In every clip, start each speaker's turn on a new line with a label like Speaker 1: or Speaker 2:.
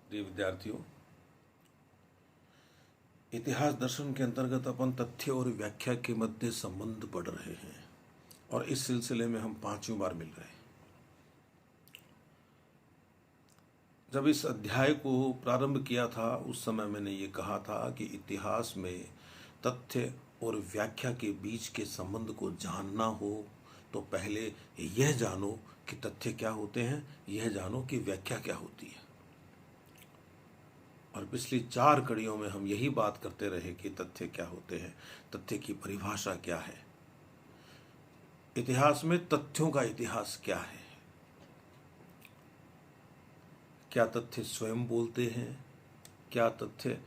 Speaker 1: प्रिय विद्यार्थियों, इतिहास दर्शन के अंतर्गत अपन तथ्य और व्याख्या के मध्य संबंध पढ़ रहे हैं और इस सिलसिले में हम 5वीं बार मिल रहे हैं। जब इस अध्याय को प्रारंभ किया था उस समय मैंने ये कहा था कि इतिहास में तथ्य और व्याख्या के बीच के संबंध को जानना हो तो पहले यह जानो कि तथ्य क्या होते हैं, यह जानो कि व्याख्या क्या होती है। और पिछली 4 कड़ियों में हम यही बात करते रहे कि तथ्य क्या होते हैं, तथ्य की परिभाषा क्या है, इतिहास में तथ्यों का इतिहास क्या है, क्या तथ्य स्वयं बोलते हैं, क्या तथ्य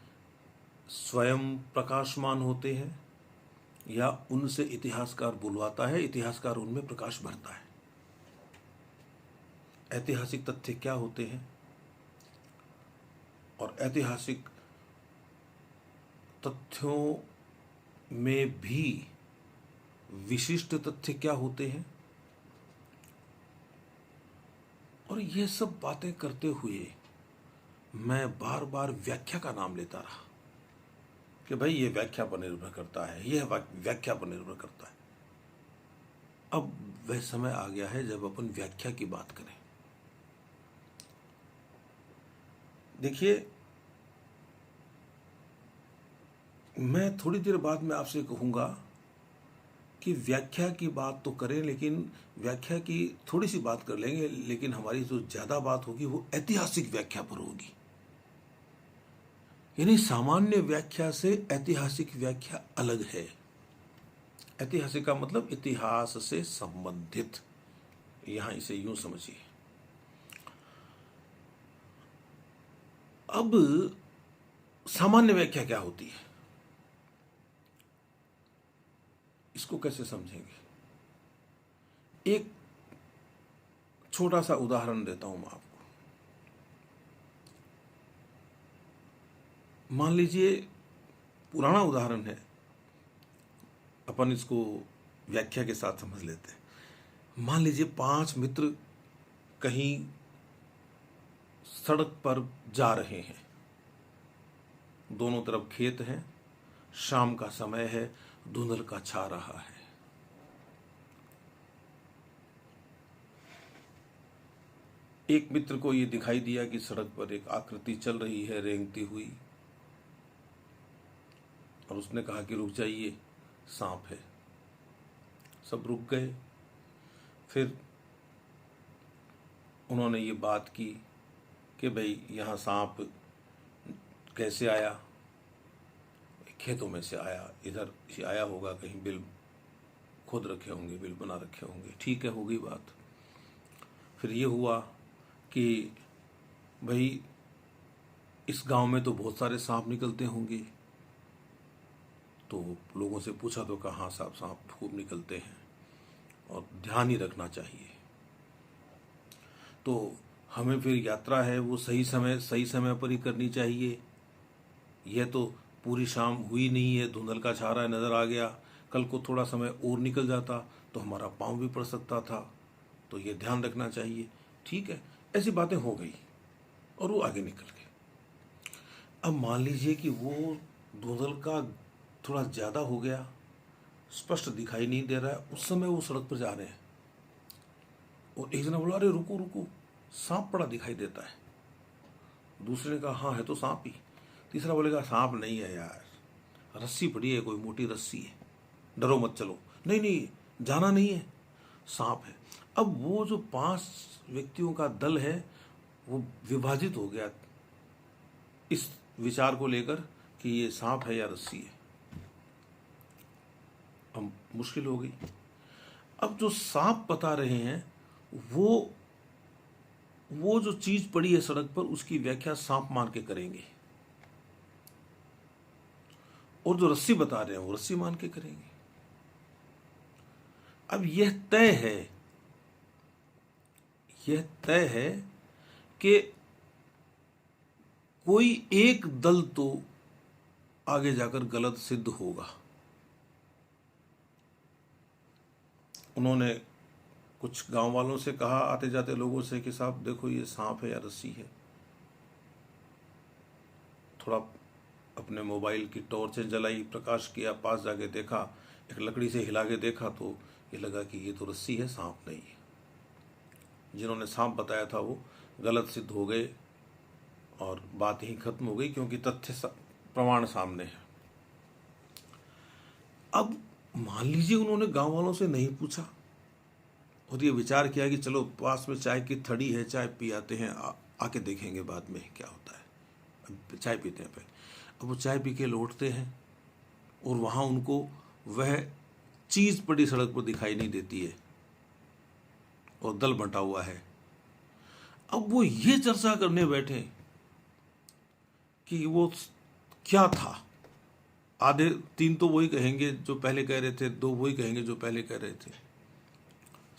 Speaker 1: स्वयं प्रकाशमान होते हैं या उनसे इतिहासकार बुलवाता है, इतिहासकार उनमें प्रकाश भरता है। ऐतिहासिक तथ्य क्या होते हैं और ऐतिहासिक तथ्यों में भी विशिष्ट तथ्य क्या होते हैं। और ये सब बातें करते हुए मैं बार बार व्याख्या का नाम लेता रहा कि भाई ये व्याख्या पर निर्भर करता है, यह व्याख्या पर निर्भर करता है। अब वह समय आ गया है जब अपन व्याख्या की बात करें। देखिए, मैं थोड़ी देर बाद में आपसे कहूंगा कि व्याख्या की बात तो करें, लेकिन व्याख्या की थोड़ी सी बात कर लेंगे, लेकिन हमारी जो ज्यादा बात होगी वो ऐतिहासिक व्याख्या पर होगी। यानी सामान्य व्याख्या से ऐतिहासिक व्याख्या अलग है। ऐतिहासिक का मतलब इतिहास से संबंधित, यहां इसे यूं समझिए। अब सामान्य व्याख्या क्या होती है, इसको कैसे समझेंगे? एक छोटा सा उदाहरण देता हूं मैं आपको। मान लीजिए, पुराना उदाहरण है, अपन इसको व्याख्या के साथ समझ लेते हैं। मान लीजिए 5 मित्र कहीं सड़क पर जा रहे हैं, दोनों तरफ खेत हैं, शाम का समय है, धुंधल का छा रहा है। एक मित्र को यह दिखाई दिया कि सड़क पर एक आकृति चल रही है रेंगती हुई, और उसने कहा कि रुक जाइए, सांप है। सब रुक गए। फिर उन्होंने ये बात की कि भाई यहाँ सांप कैसे आया? खेतों में से आया, इधर से आया होगा, कहीं बिल खुद रखे होंगे, बिल बना रखे होंगे। ठीक है, हो गई बात। फिर ये हुआ कि भाई इस गांव में तो बहुत सारे सांप निकलते होंगे। तो लोगों से पूछा तो कहा हाँ साहब, सांप खूब निकलते हैं और ध्यान ही रखना चाहिए। तो हमें फिर यात्रा है वो सही समय पर ही करनी चाहिए। यह तो पूरी शाम हुई नहीं है, धुंधल का छा रहा है, नजर आ गया। कल को थोड़ा समय और निकल जाता तो हमारा पाँव भी पड़ सकता था, तो ये ध्यान रखना चाहिए। ठीक है, ऐसी बातें हो गई और वो आगे निकल गए। अब मान लीजिए कि वो धुंधल का थोड़ा ज़्यादा हो गया, स्पष्ट दिखाई नहीं दे रहा है। उस समय वो सड़क पर जा रहे हैं और एक जना बोला, अरे रुको रुको, सांप पड़ा दिखाई देता है। दूसरे ने कहा हाँ है तो सांप ही। तीसरा बोलेगा सांप नहीं है यार, रस्सी पड़ी है, कोई मोटी रस्सी है, डरो मत चलो। नहीं नहीं, जाना नहीं है, सांप है। अब वो जो 5 व्यक्तियों का दल है वो विभाजित हो गया इस विचार को लेकर कि ये सांप है या रस्सी है। अब मुश्किल हो गई। अब जो सांप बता रहे हैं वो जो चीज पड़ी है सड़क पर उसकी व्याख्या सांप मान के करेंगे, और जो रस्सी बता रहे हैं वो रस्सी मान के करेंगे। अब यह तय है कि कोई एक दल तो आगे जाकर गलत सिद्ध होगा। उन्होंने कुछ गांव वालों से कहा, आते जाते लोगों से, कि साहब देखो ये सांप है या रस्सी है। थोड़ा अपने मोबाइल की टॉर्च जलाई, प्रकाश किया, पास जाके देखा, एक लकड़ी से हिला के देखा तो ये लगा कि ये तो रस्सी है, सांप नहीं है। जिन्होंने सांप बताया था वो गलत सिद्ध हो गए और बात ही खत्म हो गई, क्योंकि प्रमाण सामने है। अब मान लीजिए उन्होंने गांव वालों से नहीं पूछा और ये विचार किया कि चलो पास में चाय की थड़ी है, चाय पी आते हैं, आके देखेंगे बाद में क्या होता है, अब चाय पीते हैं पहले। अब वो चाय पी के लौटते हैं और वहाँ उनको वह चीज़ पड़ी सड़क पर दिखाई नहीं देती है और दल बंटा हुआ है। अब वो ये चर्चा करने बैठे कि वो क्या था। आधे 3 तो वही कहेंगे जो पहले कह रहे थे, 2 वही कहेंगे जो पहले कह रहे थे।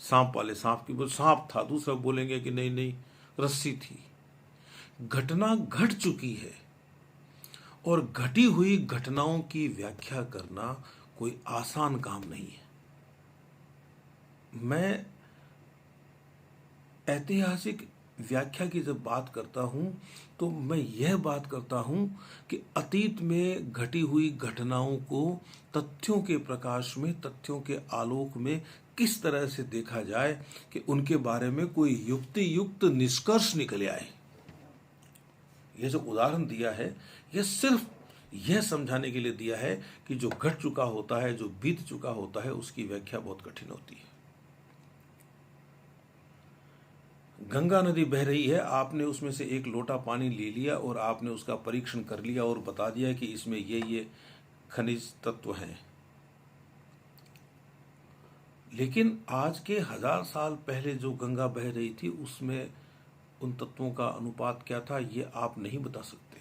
Speaker 1: सांप वाले सांप की बोल सांप था, दूसरा बोलेंगे कि नहीं नहीं रस्सी थी। घटना घट चुकी है और घटी हुई घटनाओं की व्याख्या करना कोई आसान काम नहीं है। मैं ऐतिहासिक व्याख्या की जब बात करता हूं तो मैं यह बात करता हूं कि अतीत में घटी हुई घटनाओं को तथ्यों के प्रकाश में, तथ्यों के आलोक में किस तरह से देखा जाए कि उनके बारे में कोई युक्ति युक्त निष्कर्ष निकले आए। यह जो उदाहरण दिया है यह सिर्फ यह समझाने के लिए दिया है कि जो घट चुका होता है, जो बीत चुका होता है, उसकी व्याख्या बहुत कठिन होती है। गंगा नदी बह रही है, आपने उसमें से एक लोटा पानी ले लिया और आपने उसका परीक्षण कर लिया और बता दिया कि इसमें ये खनिज तत्व हैं। लेकिन आज के 1000 साल पहले जो गंगा बह रही थी उसमें उन तत्वों का अनुपात क्या था, ये आप नहीं बता सकते।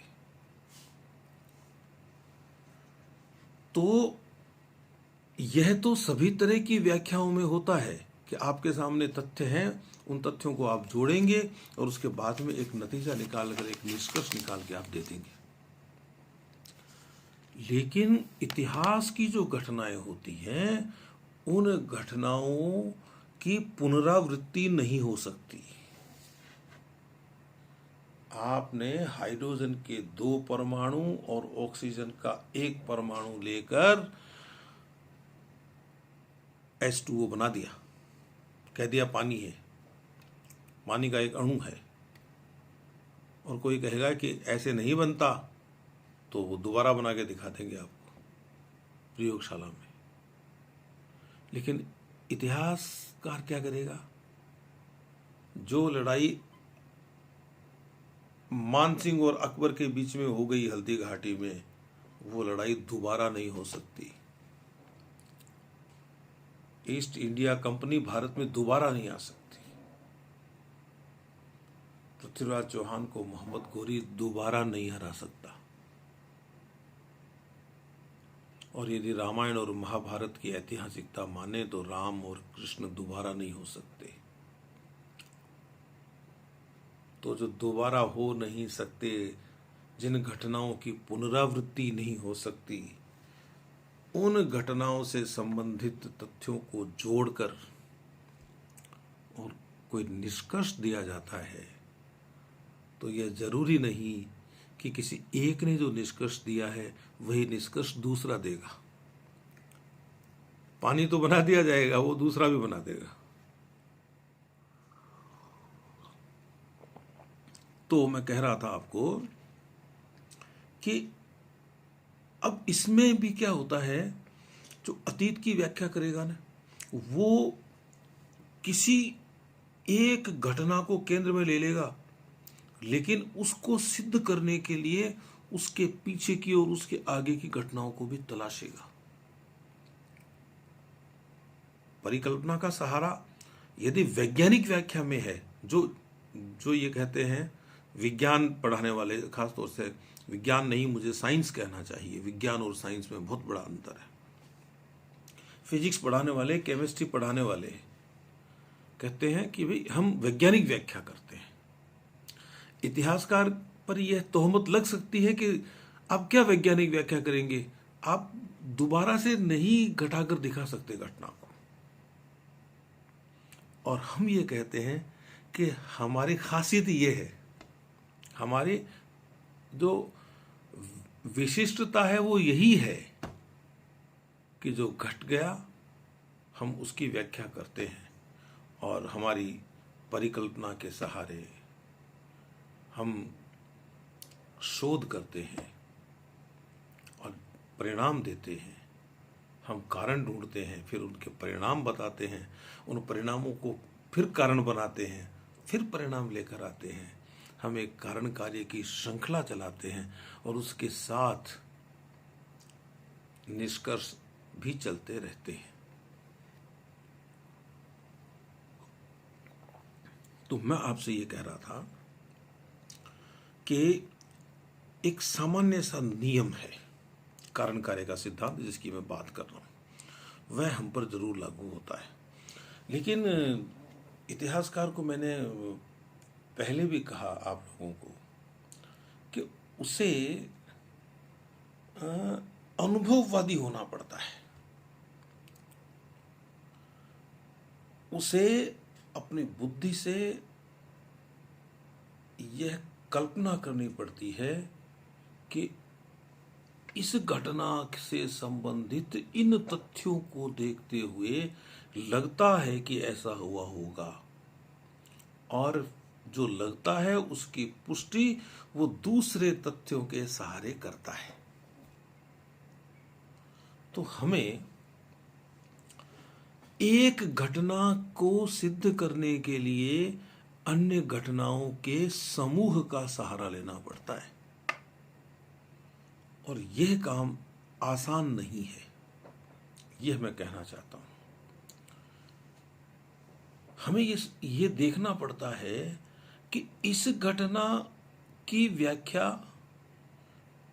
Speaker 1: तो यह तो सभी तरह की व्याख्याओं में होता है कि आपके सामने तथ्य हैं, उन तथ्यों को आप जोड़ेंगे और उसके बाद में एक नतीजा निकाल कर, एक निष्कर्ष निकाल के आप दे देंगे। लेकिन इतिहास की जो घटनाएं होती हैं उन घटनाओं की पुनरावृत्ति नहीं हो सकती। आपने हाइड्रोजन के 2 परमाणु और ऑक्सीजन का 1 परमाणु लेकर H2O बना दिया, कह दिया पानी है, पानी का एक अणु है, और कोई कहेगा कि ऐसे नहीं बनता तो वो दोबारा बना के दिखा देंगे आपको प्रयोगशाला में। लेकिन इतिहासकार क्या करेगा? जो लड़ाई मानसिंह और अकबर के बीच में हो गई हल्दी घाटी में, वो लड़ाई दोबारा नहीं हो सकती। ईस्ट इंडिया कंपनी भारत में दोबारा नहीं आ सकती। पृथ्वीराज चौहान को मोहम्मद गोरी दोबारा नहीं हरा सकता। और यदि रामायण और महाभारत की ऐतिहासिकता माने तो राम और कृष्ण दोबारा नहीं हो सकते। तो जो दोबारा हो नहीं सकते, जिन घटनाओं की पुनरावृत्ति नहीं हो सकती, उन घटनाओं से संबंधित तथ्यों को जोड़कर और कोई निष्कर्ष दिया जाता है, तो यह जरूरी नहीं कि किसी एक ने जो निष्कर्ष दिया है वही निष्कर्ष दूसरा देगा। पानी तो बना दिया जाएगा, वो दूसरा भी बना देगा। तो मैं कह रहा था आपको कि अब इसमें भी क्या होता है, जो अतीत की व्याख्या करेगा ना, वो किसी एक घटना को केंद्र में ले लेगा, लेकिन उसको सिद्ध करने के लिए उसके पीछे की और उसके आगे की घटनाओं को भी तलाशेगा। परिकल्पना का सहारा यदि वैज्ञानिक व्याख्या में है, जो ये कहते हैं विज्ञान पढ़ाने वाले, खासतौर से विज्ञान नहीं, मुझे साइंस कहना चाहिए, विज्ञान और साइंस में बहुत बड़ा अंतर है। फिजिक्स पढ़ाने वाले, केमिस्ट्री पढ़ाने वाले कहते हैं कि भाई हम वैज्ञानिक व्याख्या करते हैं। इतिहासकार पर यह तोहमत लग सकती है कि आप क्या वैज्ञानिक व्याख्या करेंगे, आप दोबारा से नहीं घटाकर दिखा सकते घटना को। और हम ये कहते हैं कि हमारी खासियत ये है, हमारी जो विशिष्टता है वो यही है कि जो घट गया हम उसकी व्याख्या करते हैं और हमारी परिकल्पना के सहारे हम शोध करते हैं और परिणाम देते हैं। हम कारण ढूंढते हैं, फिर उनके परिणाम बताते हैं, उन परिणामों को फिर कारण बनाते हैं, फिर परिणाम लेकर आते हैं। हम एक कारण कार्य की श्रृंखला चलाते हैं और उसके साथ निष्कर्ष भी चलते रहते हैं। तो मैं आपसे ये कह रहा था कि एक सामान्य सा नियम है कारण कार्य का सिद्धांत जिसकी मैं बात कर रहा हूँ, वह हम पर जरूर लागू होता है। लेकिन इतिहासकार को मैंने पहले भी कहा आप लोगों को कि उसे अनुभववादी होना पड़ता है, उसे अपनी बुद्धि से यह कल्पना करनी पड़ती है कि इस घटना से संबंधित इन तथ्यों को देखते हुए लगता है कि ऐसा हुआ होगा, और जो लगता है उसकी पुष्टि वो दूसरे तथ्यों के सहारे करता है। तो हमें एक घटना को सिद्ध करने के लिए अन्य घटनाओं के समूह का सहारा लेना पड़ता है, और यह काम आसान नहीं है, यह मैं कहना चाहता हूं। हमें ये देखना पड़ता है कि इस घटना की व्याख्या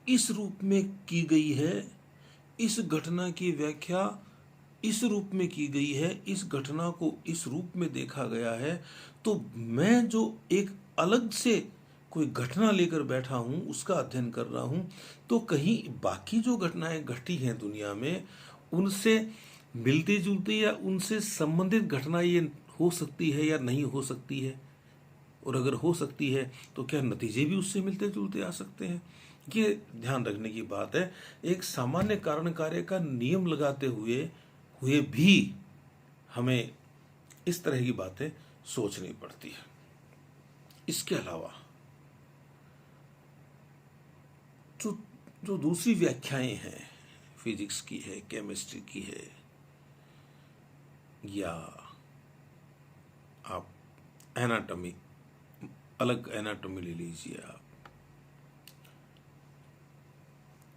Speaker 1: इस रूप में की गई है, इस घटना की व्याख्या इस रूप में की गई है, इस घटना को इस रूप में देखा गया है। तो मैं जो एक अलग से कोई घटना लेकर बैठा हूं, उसका अध्ययन कर रहा हूं, तो कहीं बाकी जो घटनाएं घटी हैं दुनिया में उनसे मिलती जुलती या उनसे संबंधित घटना ये हो सकती है या नहीं हो सकती है, और अगर हो सकती है तो क्या नतीजे भी उससे मिलते जुलते आ सकते हैं। ये ध्यान रखने की बात है। एक सामान्य कारण कार्य का नियम लगाते हुए भी हमें इस तरह की बातें सोचनी पड़ती है। इसके अलावा जो दूसरी व्याख्याएं हैं, फिजिक्स की है, केमिस्ट्री की है, या आप एनाटॉमी, अलग एनाटॉमी ले लीजिए,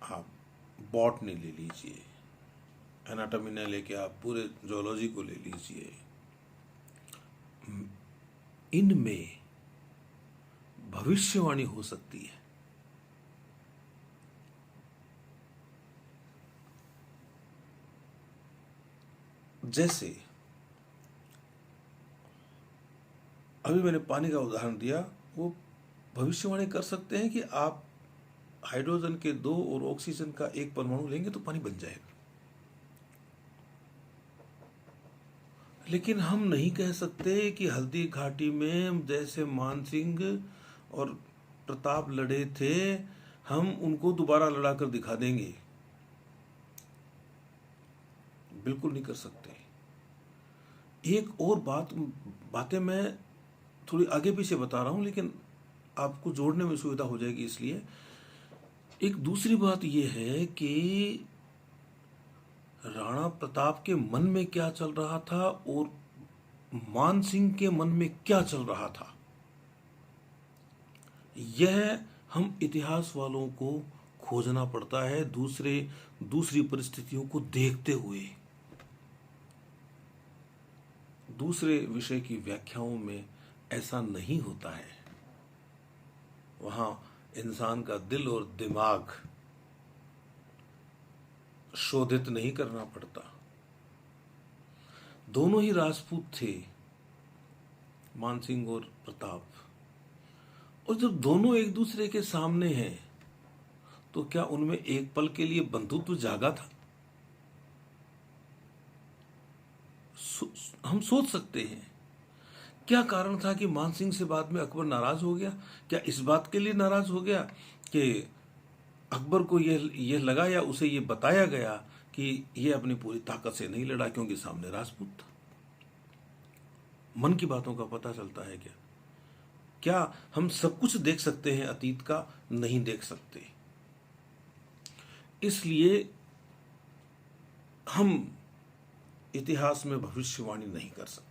Speaker 1: आप बॉटनी ले लीजिए, एनाटॉमी ने लेके आप पूरे जूलॉजी को ले लीजिए, इनमें भविष्यवाणी हो सकती है। जैसे अभी मैंने पानी का उदाहरण दिया, वो भविष्यवाणी कर सकते हैं कि आप हाइड्रोजन के 2 और ऑक्सीजन का 1 परमाणु लेंगे तो पानी बन जाएगा। लेकिन हम नहीं कह सकते कि हल्दी घाटी में जैसे मानसिंह और प्रताप लड़े थे, हम उनको दोबारा लड़ाकर दिखा देंगे। बिल्कुल नहीं कर सकते। एक और बातें मैं थोड़ी आगे पीछे बता रहा हूं, लेकिन आपको जोड़ने में सुविधा हो जाएगी। इसलिए एक दूसरी बात यह है कि राणा प्रताप के मन में क्या चल रहा था और मान सिंह के मन में क्या चल रहा था, यह हम इतिहास वालों को खोजना पड़ता है दूसरी परिस्थितियों को देखते हुए। दूसरे विषय की व्याख्याओं में ऐसा नहीं होता है। वहां इंसान का दिल और दिमाग शोधित नहीं करना पड़ता। दोनों ही राजपूत थे, मानसिंह और प्रताप, और जब दोनों एक दूसरे के सामने हैं तो क्या उनमें एक पल के लिए बंधुत्व जागा था? हम सोच सकते हैं क्या कारण था कि मानसिंह से बाद में अकबर नाराज हो गया। क्या इस बात के लिए नाराज हो गया कि अकबर को यह लगा या उसे ये बताया गया कि ये अपनी पूरी ताकत से नहीं लड़ा क्योंकि सामने राजपूत था। मन की बातों का पता चलता है क्या? क्या हम सब कुछ देख सकते हैं अतीत का? नहीं देख सकते। इसलिए हम इतिहास में भविष्यवाणी नहीं कर सकते।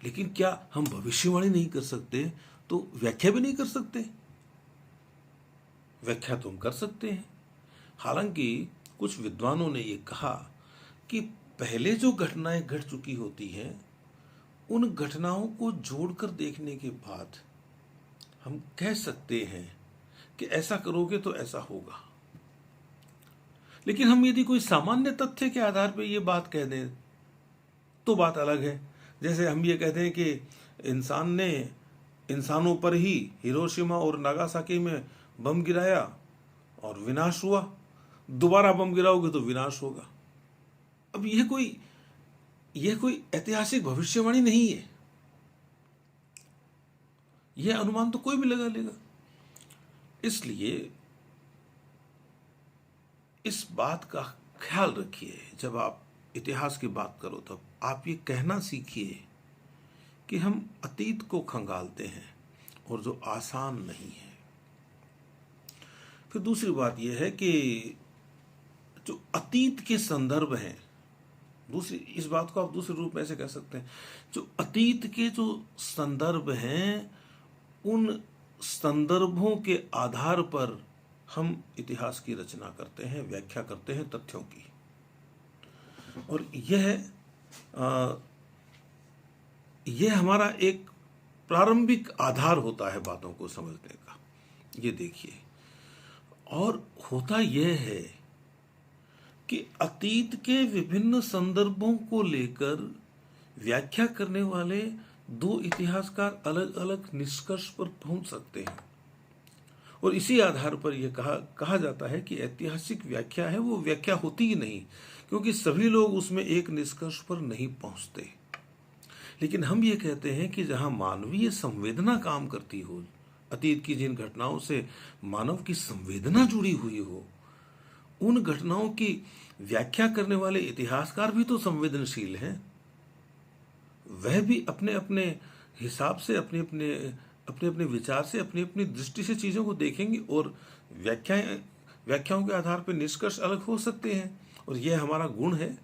Speaker 1: लेकिन क्या हम भविष्यवाणी नहीं कर सकते तो व्याख्या भी नहीं कर सकते? व्याख्या तो हम कर सकते हैं। हालांकि कुछ विद्वानों ने यह कहा कि पहले जो घटनाएं घट चुकी होती हैं उन घटनाओं को जोड़कर देखने के बाद हम कह सकते हैं कि ऐसा करोगे तो ऐसा होगा। लेकिन हम यदि कोई सामान्य तथ्य के आधार पर यह बात कह दें तो बात अलग है। जैसे हम ये कहते हैं कि इंसानों पर ही हिरोशिमा और नागासाकी में बम गिराया और विनाश हुआ, दोबारा बम गिराओगे तो विनाश होगा। अब यह कोई ऐतिहासिक भविष्यवाणी नहीं है। यह अनुमान तो कोई भी लगा लेगा। इसलिए इस बात का ख्याल रखिए, जब आप इतिहास की बात करो तब आप ये कहना सीखिए कि हम अतीत को खंगालते हैं और जो आसान नहीं है। फिर दूसरी बात यह है कि जो अतीत के संदर्भ हैं, इस बात को आप दूसरे रूप में ऐसे कह सकते हैं, जो अतीत के जो संदर्भ हैं उन संदर्भों के आधार पर हम इतिहास की रचना करते हैं, व्याख्या करते हैं तथ्यों की। और यह हमारा एक प्रारंभिक आधार होता है बातों को समझने का। ये देखिए, और होता यह है कि अतीत के विभिन्न संदर्भों को लेकर व्याख्या करने वाले दो इतिहासकार अलग अलग निष्कर्ष पर पहुंच सकते हैं। और इसी आधार पर यह कहा जाता है कि ऐतिहासिक व्याख्या है वो व्याख्या होती ही नहीं, क्योंकि सभी लोग उसमें एक निष्कर्ष पर नहीं पहुंचते। लेकिन हम ये कहते हैं कि जहां मानवीय संवेदना काम करती हो, अतीत की जिन घटनाओं से मानव की संवेदना जुड़ी हुई हो, उन घटनाओं की व्याख्या करने वाले इतिहासकार भी तो संवेदनशील हैं। वह भी अपने अपने हिसाब से, अपने अपने विचार से, अपनी अपनी दृष्टि से चीजों को देखेंगे और व्याख्याओं के आधार पर निष्कर्ष अलग हो सकते हैं। और यह हमारा गुण है,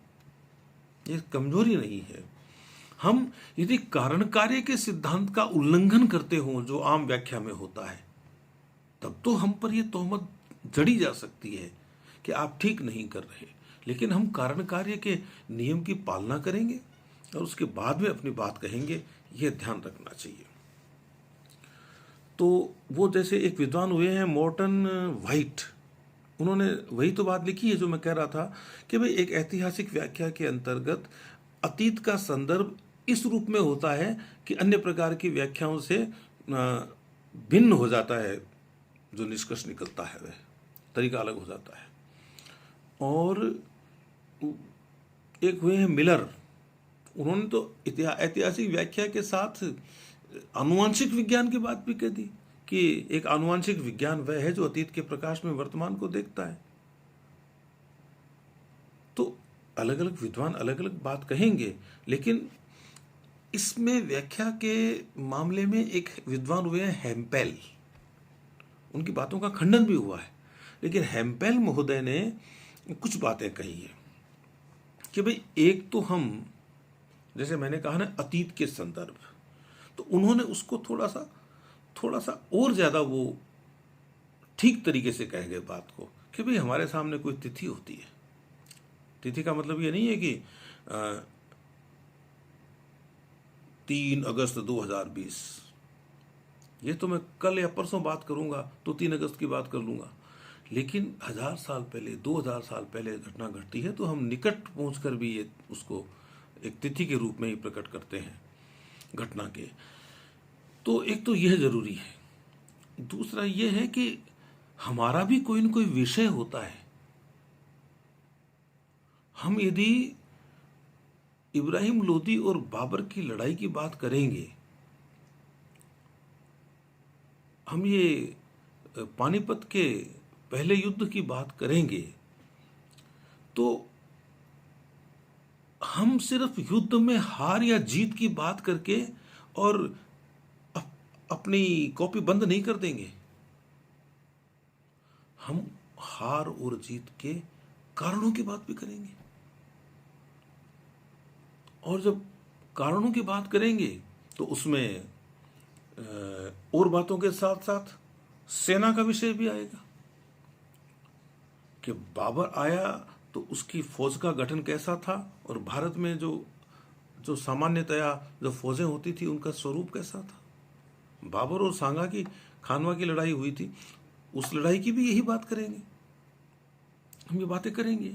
Speaker 1: यह कमजोरी नहीं है। हम यदि कारण कार्य के सिद्धांत का उल्लंघन करते हो जो आम व्याख्या में होता है, तब तो हम पर यह तोहमत जड़ी जा सकती है कि आप ठीक नहीं कर रहे। लेकिन हम कारण कार्य के नियम की पालना करेंगे और उसके बाद में अपनी बात कहेंगे, यह ध्यान रखना चाहिए। तो वो जैसे एक विद्वान हुए हैं मॉर्टन वाइट, उन्होंने वही तो बात लिखी है जो मैं कह रहा था कि भाई एक ऐतिहासिक व्याख्या के अंतर्गत अतीत का संदर्भ इस रूप में होता है कि अन्य प्रकार की व्याख्याओं से भिन्न हो जाता है, जो निष्कर्ष निकलता है वह तरीका अलग हो जाता है। और एक हुए हैं मिलर, उन्होंने तो ऐतिहासिक व्याख्या के साथ आनुवांशिक विज्ञान की बात भी कह दी कि एक आनुवांशिक विज्ञान वह है जो अतीत के प्रकाश में वर्तमान को देखता है। तो अलग अलग विद्वान अलग अलग बात कहेंगे, लेकिन इसमें व्याख्या के मामले में एक विद्वान हुए हैं हेम्पेल, उनकी बातों का खंडन भी हुआ है। लेकिन हेम्पेल महोदय ने कुछ बातें कही है कि भाई एक तो हम, जैसे मैंने कहा ना, अतीत के संदर्भ, तो उन्होंने उसको थोड़ा सा और ज्यादा वो ठीक तरीके से कह गए बात को कि भाई हमारे सामने कोई तिथि होती है। तिथि का मतलब ये नहीं है कि 3 अगस्त 2020, ये तो मैं कल या परसों बात करूंगा तो 3 अगस्त की बात कर लूंगा। लेकिन 1000 साल पहले, 2000 साल पहले घटना घटती है तो हम निकट पहुंचकर भी ये उसको एक तिथि के रूप में ही प्रकट करते हैं घटना के। तो एक तो यह जरूरी है। दूसरा यह है कि हमारा भी कोई न कोई विषय होता है। हम यदि इब्राहिम लोदी और बाबर की लड़ाई की बात करेंगे, हम ये पानीपत के पहले युद्ध की बात करेंगे तो हम सिर्फ युद्ध में हार या जीत की बात करके और अपनी कॉपी बंद नहीं कर देंगे। हम हार और जीत के कारणों की बात भी करेंगे, और जब कारणों की बात करेंगे तो उसमें और बातों के साथ साथ सेना का विषय भी आएगा कि बाबर आया तो उसकी फौज का गठन कैसा था, और भारत में जो सामान्यतया जो फौजें होती थी उनका स्वरूप कैसा था। बाबर और सांगा की खानवा की लड़ाई हुई थी, उस लड़ाई की भी यही बात करेंगे, हम ये बातें करेंगे।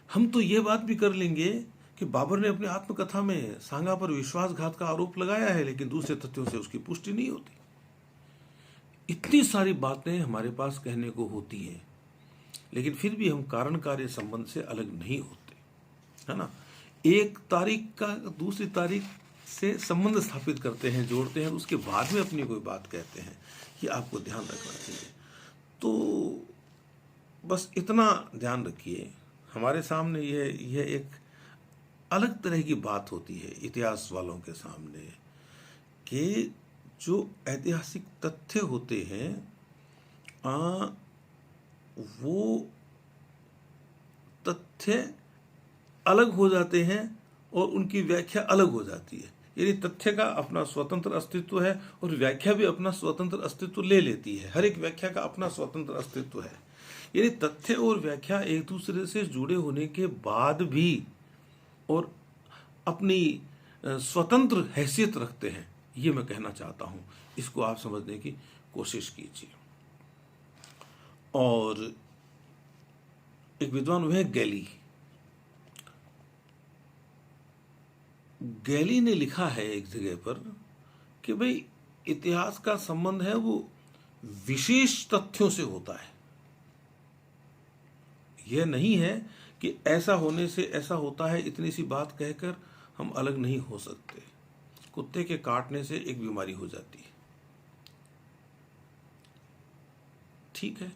Speaker 1: हम तो ये बात भी कर लेंगे कि बाबर ने अपनी आत्मकथा में सांगा पर विश्वासघात का आरोप लगाया है, लेकिन दूसरे तथ्यों से उसकी पुष्टि नहीं होती। इतनी सारी बातें हमारे पास कहने को होती हैं, लेकिन फिर भी हम कारण कार्य संबंध से अलग नहीं होते, है ना। एक तारीख का दूसरी तारीख से संबंध स्थापित करते हैं, जोड़ते हैं, उसके बाद में अपनी कोई बात कहते हैं। ये आपको ध्यान रखना चाहिए। तो बस इतना ध्यान रखिए, हमारे सामने यह एक अलग तरह की बात होती है इतिहास वालों के सामने कि जो ऐतिहासिक तथ्य होते हैं वो तथ्य अलग हो जाते हैं और उनकी व्याख्या अलग हो जाती है। यानी तथ्य का अपना स्वतंत्र अस्तित्व है और व्याख्या भी अपना स्वतंत्र अस्तित्व ले लेती है। हर एक व्याख्या का अपना स्वतंत्र अस्तित्व है। यानी तथ्य और व्याख्या एक दूसरे से जुड़े होने के बाद भी और अपनी स्वतंत्र हैसियत रखते हैं, ये मैं कहना चाहता हूं। इसको आप समझने की कोशिश कीजिए। और एक विद्वान हुए गैली। गैली ने लिखा है एक जगह पर कि भाई इतिहास का संबंध है वो विशेष तथ्यों से होता है। यह नहीं है कि ऐसा होने से ऐसा होता है, इतनी सी बात कहकर हम अलग नहीं हो सकते। कुत्ते के काटने से एक बीमारी हो जाती है, ठीक है।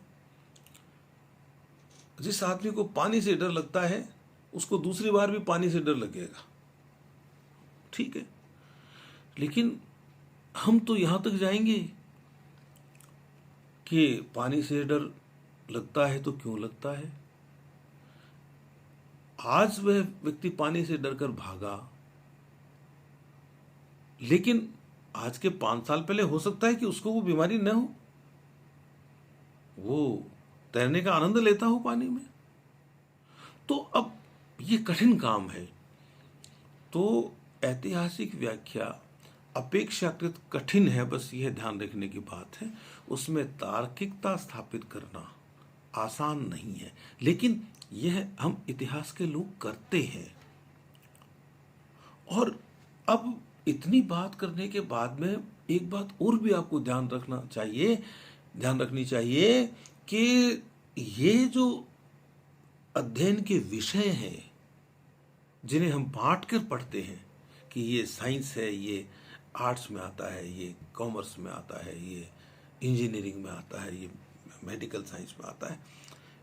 Speaker 1: जिस आदमी को पानी से डर लगता है उसको दूसरी बार भी पानी से डर लगेगा, ठीक है। लेकिन हम तो यहां तक जाएंगे कि पानी से डर लगता है तो क्यों लगता है। आज वह व्यक्ति पानी से डरकर भागा, लेकिन आज के 5 साल पहले हो सकता है कि उसको वो बीमारी न हो, वो तैरने का आनंद लेता हो पानी में। तो अब ये कठिन काम है। तो ऐतिहासिक व्याख्या अपेक्षाकृत कठिन है, बस यह ध्यान रखने की बात है। उसमें तार्किकता स्थापित करना आसान नहीं है, लेकिन यह हम इतिहास के लोग करते हैं। और अब इतनी बात करने के बाद में एक बात और भी आपको ध्यान रखनी चाहिए कि ये जो अध्ययन के विषय हैं जिन्हें हम बांट कर पढ़ते हैं कि ये साइंस है, ये आर्ट्स में आता है, ये कॉमर्स में आता है, ये इंजीनियरिंग में आता है, ये मेडिकल साइंस में आता है,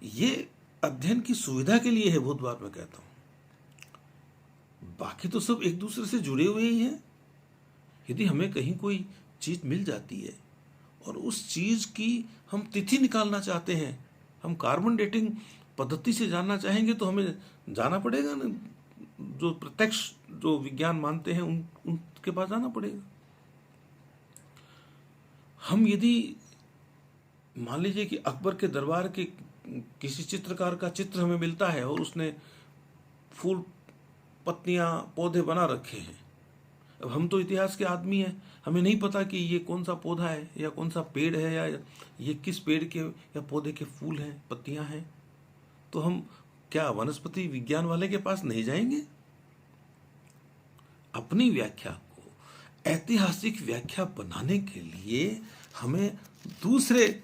Speaker 1: ये अध्ययन की सुविधा के लिए है। बहुत बार मैं कहता हूं, बाकी तो सब एक दूसरे से जुड़े हुए ही हैं। यदि हमें कहीं कोई चीज मिल जाती है और उस चीज की हम तिथि निकालना चाहते हैं, हम कार्बन डेटिंग पद्धति से जानना चाहेंगे, तो हमें जाना पड़ेगा ना, जो प्रत्यक्ष जो विज्ञान मानते हैं उनके पास जाना पड़ेगा। हम यदि मान लीजिए कि अकबर के दरबार के किसी चित्रकार का चित्र हमें मिलता है और उसने फूल, पत्तियां, पौधे बना रखे हैं। अब हम तो इतिहास के आदमी हैं, हमें नहीं पता कि ये कौन सा पौधा है या कौन सा पेड़ है या ये किस पेड़ के या पौधे के फूल हैं, पत्तियां हैं। तो हम क्या वनस्पति विज्ञान वाले के पास नहीं जाएंगे? अपनी व्याख्या को ऐतिहासिक व्याख्या बनाने के लिए हमें दूसरे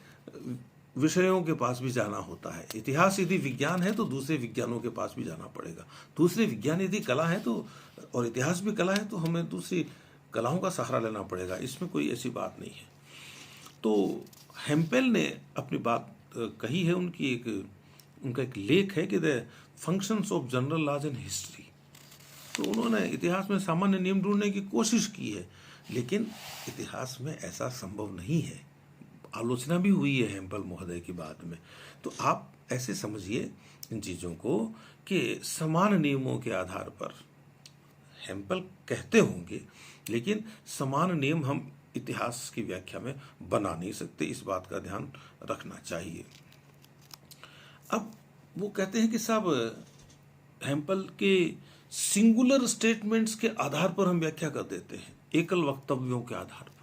Speaker 1: विषयों के पास भी जाना होता है। इतिहास यदि विज्ञान है तो दूसरे विज्ञानों के पास भी जाना पड़ेगा। दूसरे विज्ञान यदि कला है तो, और इतिहास भी कला है, तो हमें दूसरी कलाओं का सहारा लेना पड़ेगा। इसमें कोई ऐसी बात नहीं है। तो हेम्पेल ने अपनी बात कही है उनकी, उनका एक लेख है कि the functions of general laws in history. तो उन्होंने इतिहास में सामान्य नियम ढूंढने की कोशिश की है, लेकिन इतिहास में ऐसा संभव नहीं है। आलोचना भी हुई है हेम्पल महोदय की बात में। तो आप ऐसे समझिए इन चीज़ों को कि समान नियमों के आधार पर हेम्पल कहते होंगे, लेकिन समान नियम हम इतिहास की व्याख्या में बना नहीं सकते, इस बात का ध्यान रखना चाहिए। अब वो कहते हैं कि साहब हेम्पल के सिंगुलर स्टेटमेंट्स के आधार पर हम व्याख्या कर देते हैं, एकल वक्तव्यों के आधार पर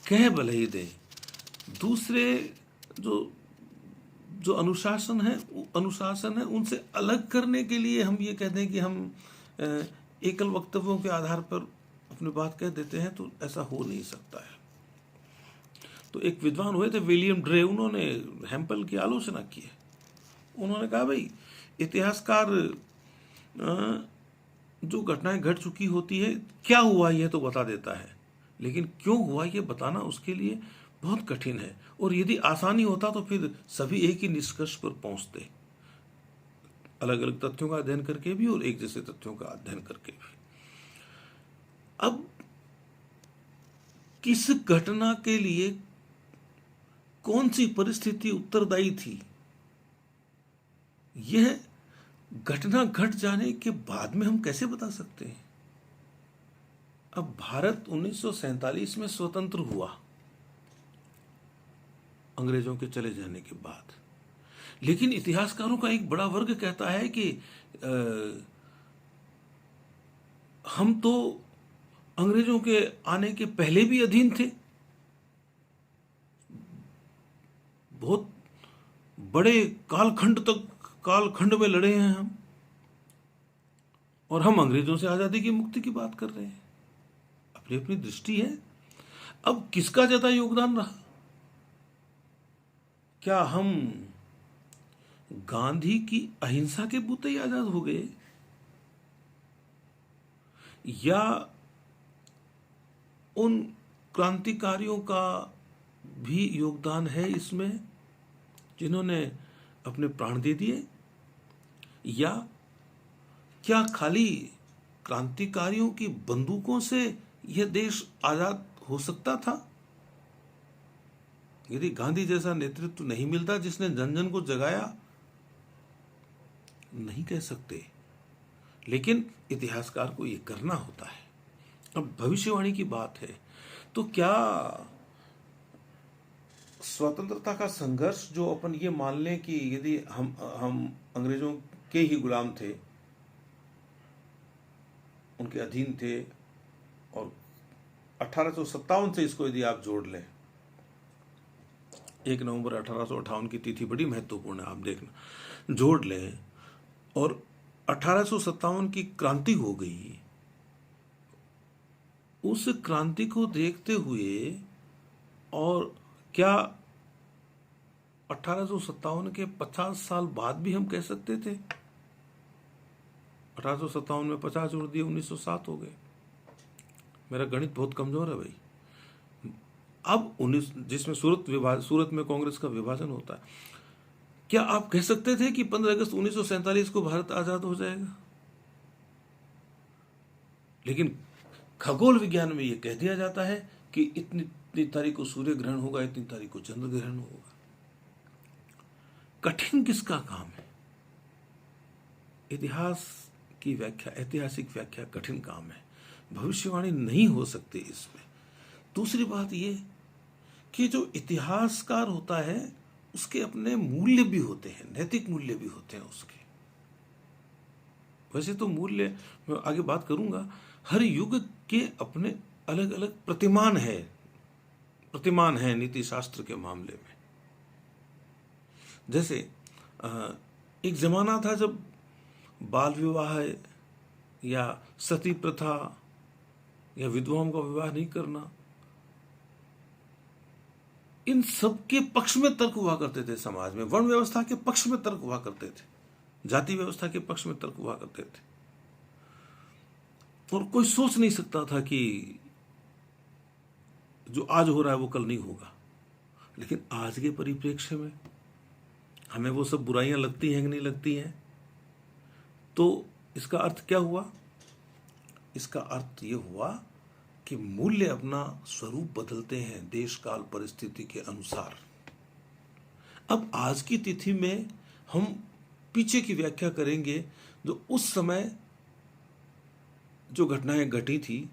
Speaker 1: कह भले ही दे। दूसरे जो अनुशासन है उनसे अलग करने के लिए हम ये कहते हैं कि हम एकल वक्तव्यों के आधार पर अपनी बात कह देते हैं, तो ऐसा हो नहीं सकता है। तो एक विद्वान हुए थे विलियम ड्रे, उन्होंने हेम्पल की आलोचना की है। उन्होंने कहा भाई इतिहासकार जो घटनाएं घट चुकी होती है, क्या हुआ यह तो बता देता है, लेकिन क्यों हुआ यह बताना उसके लिए बहुत कठिन है। और यदि आसानी होता तो फिर सभी एक ही निष्कर्ष पर पहुंचते, अलग अलग तथ्यों का अध्ययन करके भी और एक जैसे तथ्यों का अध्ययन करके भी। अब किस घटना के लिए कौन सी परिस्थिति उत्तरदायी थी, यह घटना घट जाने के बाद में हम कैसे बता सकते हैं। अब भारत 1947 में स्वतंत्र हुआ अंग्रेजों के चले जाने के बाद, लेकिन इतिहासकारों का एक बड़ा वर्ग कहता है कि हम तो अंग्रेजों के आने के पहले भी अधीन थे, बहुत बड़े कालखंड में लड़े हैं हम, और हम अंग्रेजों से आजादी की मुक्ति की बात कर रहे हैं। अपनी अपनी दृष्टि है। अब किसका ज्यादा योगदान रहा? क्या हम गांधी की अहिंसा के बूते ही आजाद हो गए, या उन क्रांतिकारियों का भी योगदान है इसमें जिन्होंने अपने प्राण दे दिए, या क्या खाली क्रांतिकारियों की बंदूकों से यह देश आजाद हो सकता था? यदि गांधी जैसा नेतृत्व नहीं मिलता जिसने जन जन को जगाया, नहीं कह सकते, लेकिन इतिहासकार को यह करना होता है। अब भविष्यवाणी की बात है, तो क्या स्वतंत्रता का संघर्ष जो अपन ये मान लें कि यदि हम अंग्रेजों के ही गुलाम थे, उनके अधीन थे, और 1857 से इसको यदि आप जोड़ लें, 1 नवंबर 1858 की तिथि बड़ी महत्वपूर्ण है, आप देखना, जोड़ लें, और 1857 की क्रांति हो गई। उस क्रांति को देखते हुए, और क्या 1857 के 50 साल बाद भी हम कह सकते थे? 1857 में 50 जोड़ दिए, 1907 हो गए। मेरा गणित बहुत कमजोर है भाई। अब 19 जिसमें सूरत में कांग्रेस का विभाजन होता है, क्या आप कह सकते थे कि 15 अगस्त 1947 को भारत आजाद हो जाएगा? लेकिन खगोल विज्ञान में यह कह दिया जाता है कि इतनी तारीख को सूर्य ग्रहण होगा, इतनी तारीख को चंद्र ग्रहण होगा। कठिन किसका काम है? इतिहास की व्याख्या, ऐतिहासिक व्याख्या कठिन काम है, भविष्यवाणी नहीं हो सकती इसमें। दूसरी बात यह कि जो इतिहासकार होता है उसके अपने मूल्य भी होते हैं, नैतिक मूल्य भी होते हैं उसके। वैसे तो मूल्य मैं आगे बात करूंगा, हर युग के अपने अलग अलग प्रतिमान है नीति शास्त्र के मामले में। जैसे एक जमाना था जब बाल विवाह या सती प्रथा या विधवाओं का विवाह नहीं करना, इन सब के पक्ष में तर्क हुआ करते थे समाज में। वर्ण व्यवस्था के पक्ष में तर्क हुआ करते थे, जाति व्यवस्था के पक्ष में तर्क हुआ करते थे, और कोई सोच नहीं सकता था कि जो आज हो रहा है वो कल नहीं होगा। लेकिन आज के परिप्रेक्ष्य में हमें वो सब बुराइयां लगती हैं कि नहीं लगती हैं? तो इसका अर्थ क्या हुआ? इसका अर्थ ये हुआ कि मूल्य अपना स्वरूप बदलते हैं देश काल परिस्थिति के अनुसार। अब आज की तिथि में हम पीछे की व्याख्या करेंगे, जो उस समय जो घटनाएं घटी थी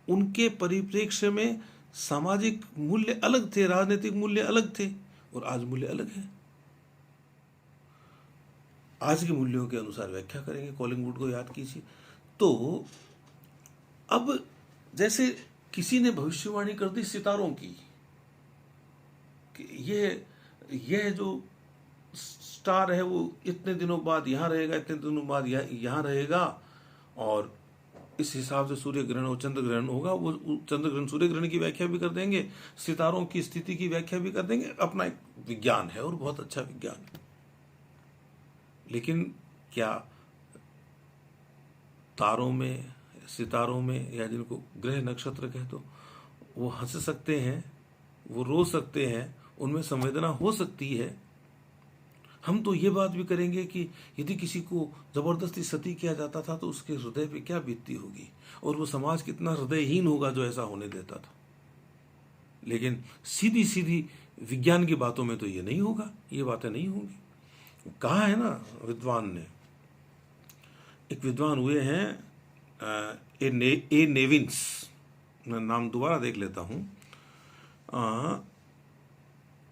Speaker 1: उनके परिप्रेक्ष्य में सामाजिक मूल्य अलग थे, राजनीतिक मूल्य अलग थे, और आज मूल्य अलग है। आज के मूल्यों के अनुसार व्याख्या करेंगे। कॉलिंगवुड को याद कीजिए। तो अब जैसे किसी ने भविष्यवाणी कर दी सितारों की कि यह जो स्टार है वो इतने दिनों बाद यहाँ रहेगा, इतने दिनों बाद यहाँ रहेगा, और इस हिसाब से सूर्य ग्रहण और चंद्र ग्रहण होगा। वो चंद्र ग्रहण सूर्य ग्रहण की व्याख्या भी कर देंगे, सितारों की स्थिति की व्याख्या भी कर देंगे। अपना एक विज्ञान है और बहुत अच्छा विज्ञान है। लेकिन क्या तारों में, सितारों में, या जिनको ग्रह नक्षत्र कह दो, वो हंस सकते हैं, वो रो सकते हैं, उनमें संवेदना हो सकती है? हम तो ये बात भी करेंगे कि यदि किसी को जबरदस्ती सती किया जाता था तो उसके हृदय पे क्या बीतती होगी, और वो समाज कितना हृदयहीन होगा जो ऐसा होने देता था। लेकिन सीधी सीधी विज्ञान की बातों में तो ये नहीं होगा, ये बातें नहीं होंगी। कहा है ना विद्वान ने, एक विद्वान हुए हैं ए नेविन्स, मैं नाम दोबारा देख लेता हूं।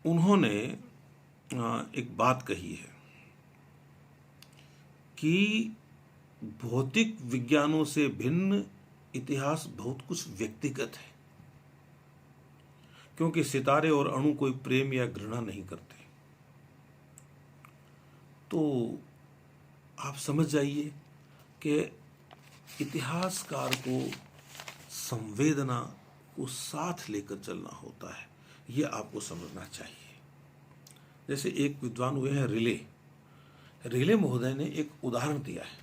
Speaker 1: उन्होंने एक बात कही है कि भौतिक विज्ञानों से भिन्न इतिहास बहुत कुछ व्यक्तिगत है, क्योंकि सितारे और अणु कोई प्रेम या घृणा नहीं करते। तो आप समझ जाइए कि इतिहासकार को संवेदना को साथ लेकर चलना होता है, यह आपको समझना चाहिए। जैसे एक विद्वान हुए हैं रिले महोदय ने एक उदाहरण दिया है।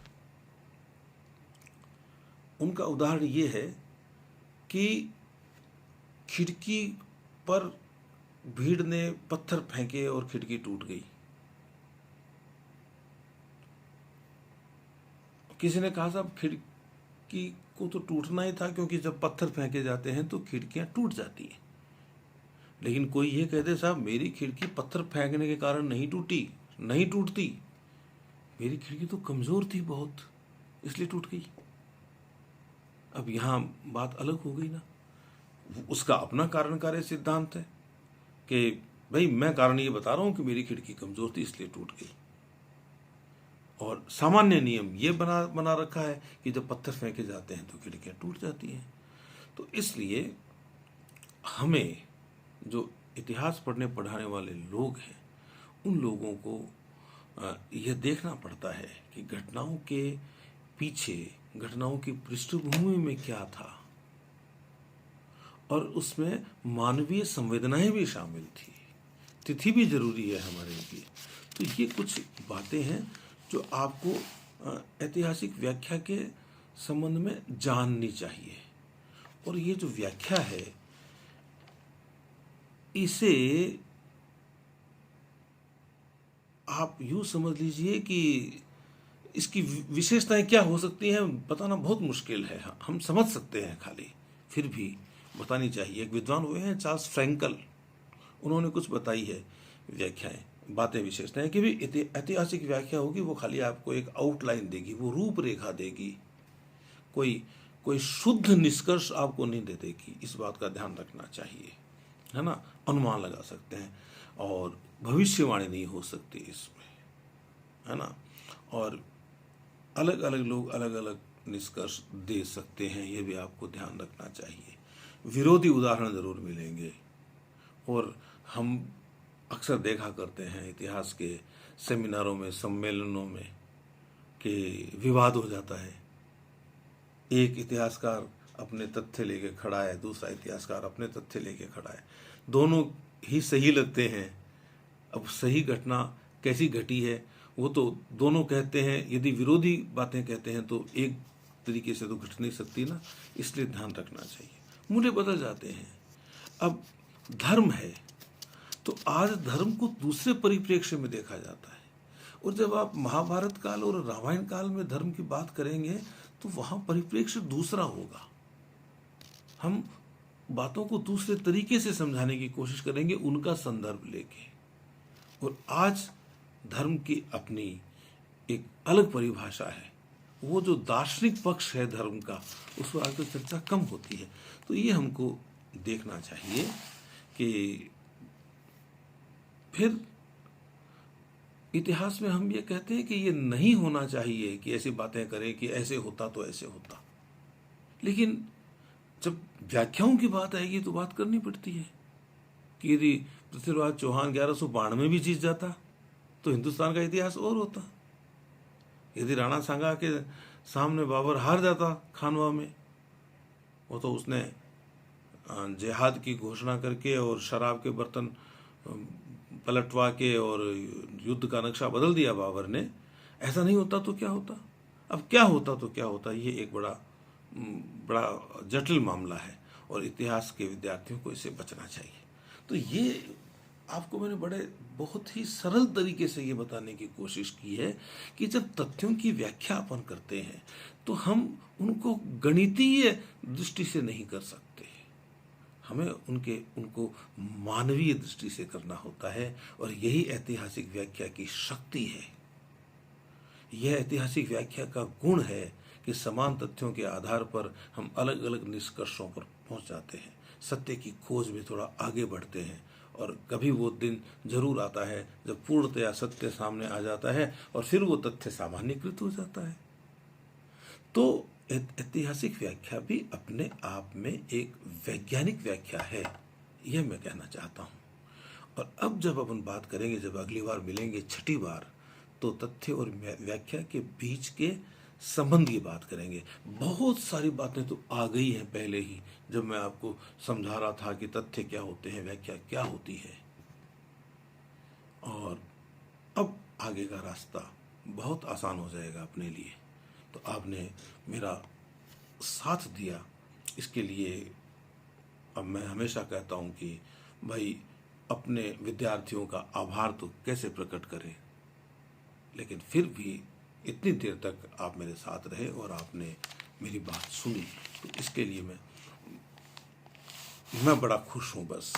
Speaker 1: उनका उदाहरण यह है कि खिड़की पर भीड़ ने पत्थर फेंके और खिड़की टूट गई। किसी ने कहा साहब खिड़की को तो टूटना ही था, क्योंकि जब पत्थर फेंके जाते हैं तो खिड़कियां टूट जाती हैं। लेकिन कोई ये कहते साहब मेरी खिड़की पत्थर फेंकने के कारण नहीं टूटी, नहीं टूटती, मेरी खिड़की तो कमजोर थी बहुत, इसलिए टूट गई। अब यहां बात अलग हो गई ना। उसका अपना कारण कार्य सिद्धांत है कि भाई मैं कारण ये बता रहा हूं कि मेरी खिड़की कमजोर थी इसलिए टूट गई, और सामान्य नियम ये बना रखा है कि जब पत्थर फेंके जाते हैं तो खिड़कियां टूट जाती हैं। तो इसलिए हमें जो इतिहास पढ़ाने वाले लोग हैं उन लोगों को यह देखना पड़ता है कि घटनाओं के पीछे, घटनाओं की पृष्ठभूमि में क्या था, और उसमें मानवीय संवेदनाएं भी शामिल थी, तिथि भी जरूरी है हमारे लिए। तो ये कुछ बातें हैं जो आपको ऐतिहासिक व्याख्या के संबंध में जाननी चाहिए। और ये जो व्याख्या है इसे आप यूं समझ लीजिए कि इसकी विशेषताएं क्या हो सकती हैं बताना बहुत मुश्किल है। हम समझ सकते हैं खाली, फिर भी बतानी चाहिए। एक विद्वान हुए हैं चार्ल्स फ्रैंकल, उन्होंने कुछ बताई है व्याख्याएं, बातें, विशेषताएं कि भी ऐतिहासिक व्याख्या होगी वो खाली आपको एक आउटलाइन देगी, वो रूपरेखा देगी, कोई शुद्ध निष्कर्ष आपको नहीं दे देगी। इस बात का ध्यान रखना चाहिए, है ना। अनुमान लगा सकते हैं और भविष्यवाणी नहीं हो सकती इसमें, है ना। और अलग अलग लोग अलग अलग निष्कर्ष दे सकते हैं, ये भी आपको ध्यान रखना चाहिए। विरोधी उदाहरण जरूर मिलेंगे, और हम अक्सर देखा करते हैं इतिहास के सेमिनारों में, सम्मेलनों में कि विवाद हो जाता है। एक इतिहासकार अपने तथ्य लेके खड़ा है, दूसरा इतिहासकार अपने तथ्य लेके खड़ा है, दोनों ही सही लगते हैं। अब सही घटना कैसी घटी है वो तो दोनों कहते हैं, यदि विरोधी बातें कहते हैं तो एक तरीके से तो घट नहीं सकती ना, इसलिए ध्यान रखना चाहिए। मूल्य बदल जाते हैं। अब धर्म है, तो आज धर्म को दूसरे परिप्रेक्ष्य में देखा जाता है। और जब आप महाभारत काल और रामायण काल में धर्म की बात करेंगे तो वहां परिप्रेक्ष्य दूसरा होगा। हम बातों को दूसरे तरीके से समझाने की कोशिश करेंगे उनका संदर्भ लेके। और आज धर्म की अपनी एक अलग परिभाषा है। वो जो दार्शनिक पक्ष है धर्म का, उस पर आजकल चर्चा कम होती है। तो ये हमको देखना चाहिए कि फिर इतिहास में हम ये कहते हैं कि ये नहीं होना चाहिए कि ऐसी बातें करें कि ऐसे होता तो ऐसे होता, लेकिन जब व्याख्याओं की बात आएगी तो बात करनी पड़ती है कि यदि पृथ्वीराज चौहान 1192 में भी जीत जाता तो हिंदुस्तान का इतिहास और होता। यदि राणा सांगा के सामने बाबर हार जाता खानवा में, वो तो उसने जिहाद की घोषणा करके और शराब के बर्तन पलटवा के और युद्ध का नक्शा बदल दिया बाबर ने। ऐसा नहीं होता तो क्या होता, अब क्या होता तो क्या होता, ये एक बड़ा जटिल मामला है और इतिहास के विद्यार्थियों को इससे बचना चाहिए। तो ये आपको मैंने बहुत ही सरल तरीके से ये बताने की कोशिश की है कि जब तथ्यों की व्याख्या अपन करते हैं तो हम उनको गणितीय दृष्टि से नहीं कर सकते, हमें उनको मानवीय दृष्टि से करना होता है। और यही ऐतिहासिक व्याख्या की शक्ति है। यह ऐतिहासिक व्याख्या का गुण है कि समान तथ्यों के आधार पर हम अलग अलग निष्कर्षों पर पहुंच जाते हैं, सत्य की खोज में थोड़ा आगे बढ़ते हैं। और कभी वो दिन जरूर आता है जब पूर्णतया सत्य सामने आ जाता है और फिर वो तथ्य सामान्यीकृत हो जाता है। तो ऐतिहासिक व्याख्या भी अपने आप में एक वैज्ञानिक व्याख्या है, यह मैं कहना चाहता हूँ। और अब जब अपन बात करेंगे, जब अगली बार मिलेंगे छठी बार, तो तथ्य और व्याख्या के बीच के संबंध की बात करेंगे। बहुत सारी बातें तो आ गई हैं पहले ही, जब मैं आपको समझा रहा था कि तथ्य क्या होते हैं, व्याख्या क्या होती है। और अब आगे का रास्ता बहुत आसान हो जाएगा अपने लिए। तो आपने मेरा साथ दिया, इसके लिए अब मैं हमेशा कहता हूँ कि भाई अपने विद्यार्थियों का आभार तो कैसे प्रकट करें, लेकिन फिर भी इतनी देर तक आप मेरे साथ रहे और आपने मेरी बात सुनी, तो इसके लिए मैं बड़ा खुश हूँ। बस